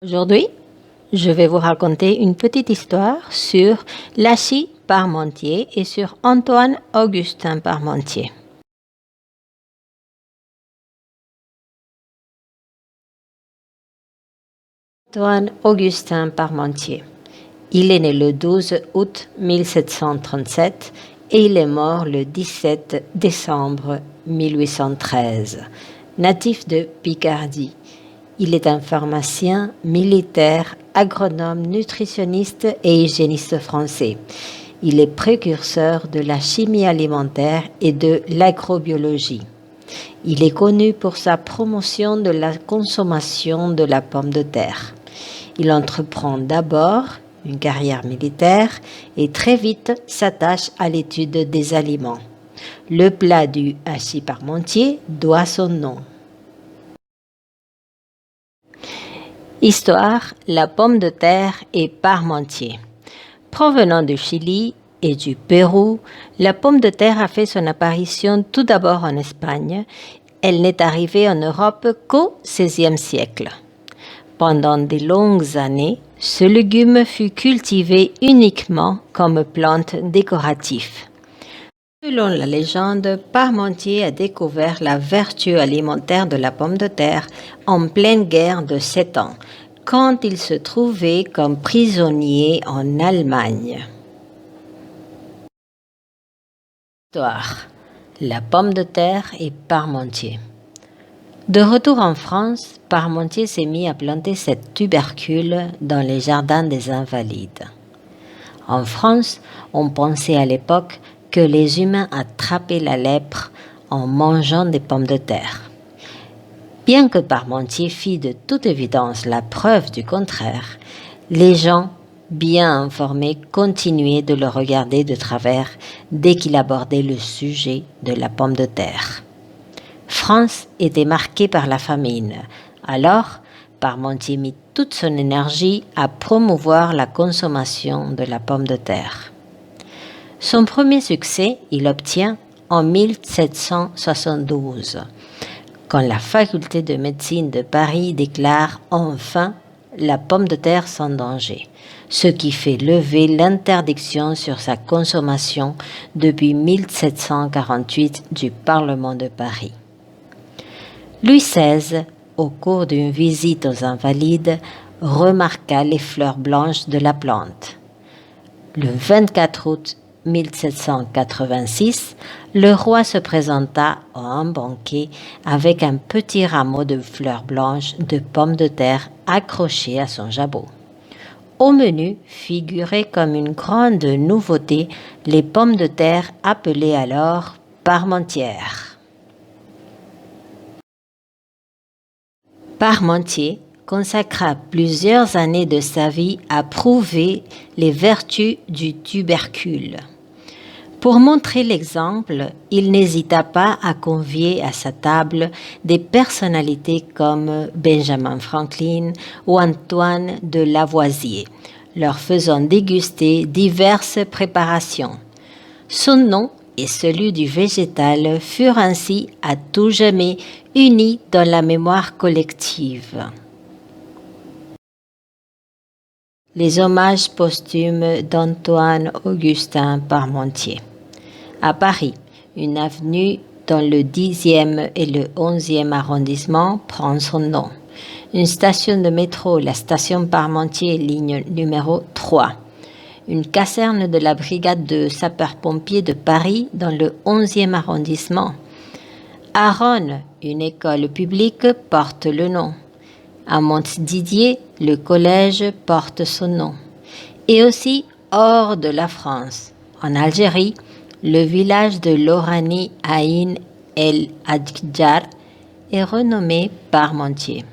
Aujourd'hui, je vais vous raconter une petite histoire sur Lachie Parmentier et sur Antoine-Augustin Parmentier. Antoine-Augustin Parmentier. Il est né le 12 août 1737 et il est mort le 17 décembre 1813. Natif de Picardie. Il est un pharmacien, militaire, agronome, nutritionniste et hygiéniste français. Il est précurseur de la chimie alimentaire et de l'agrobiologie. Il est connu pour sa promotion de la consommation de la pomme de terre. Il entreprend d'abord une carrière militaire et très vite s'attache à l'étude des aliments. Le plat du hachis parmentier doit son nom. Histoire, la pomme de terre et Parmentier. Provenant du Chili et du Pérou, la pomme de terre a fait son apparition tout d'abord en Espagne. Elle n'est arrivée en Europe qu'au XVIe siècle. Pendant de longues années, ce légume fut cultivé uniquement comme plante décorative. Selon la légende, Parmentier a découvert la vertu alimentaire de la pomme de terre en pleine guerre de 7 ans, quand il se trouvait comme prisonnier en Allemagne. Histoire. La pomme de terre et Parmentier. De retour en France, Parmentier s'est mis à planter cette tubercule dans les jardins des Invalides. En France, on pensait à l'époque que les humains attrapaient la lèpre en mangeant des pommes de terre. Bien que Parmentier fît de toute évidence la preuve du contraire, les gens, bien informés, continuaient de le regarder de travers dès qu'il abordait le sujet de la pomme de terre. France était marquée par la famine. Alors, Parmentier mit toute son énergie à promouvoir la consommation de la pomme de terre. Son premier succès, il l'obtient en 1772, quand la faculté de médecine de Paris déclare enfin la pomme de terre sans danger, ce qui fait lever l'interdiction sur sa consommation depuis 1748 du Parlement de Paris. Louis XVI, au cours d'une visite aux Invalides, remarqua les fleurs blanches de la plante. Le 24 août 1786, le roi se présenta à un banquet avec un petit rameau de fleurs blanches de pommes de terre accroché à son jabot. Au menu figuraient comme une grande nouveauté les pommes de terre appelées alors parmentières. Parmentier consacra plusieurs années de sa vie à prouver les vertus du tubercule. Pour montrer l'exemple, il n'hésita pas à convier à sa table des personnalités comme Benjamin Franklin ou Antoine de Lavoisier, leur faisant déguster diverses préparations. Son nom et celui du végétal furent ainsi à tout jamais unis dans la mémoire collective. Les hommages posthumes d'Antoine-Augustin Parmentier. À Paris, une avenue dans le 10e et le 11e arrondissement prend son nom. Une station de métro, la station Parmentier, ligne numéro 3. Une caserne de la brigade de sapeurs-pompiers de Paris dans le 11e arrondissement. À Rosne, une école publique porte le nom. À Montdidier, le collège porte son nom. Et aussi hors de la France, en Algérie, le village de l'Orani Aïn El Adjar est renommé Parmentier.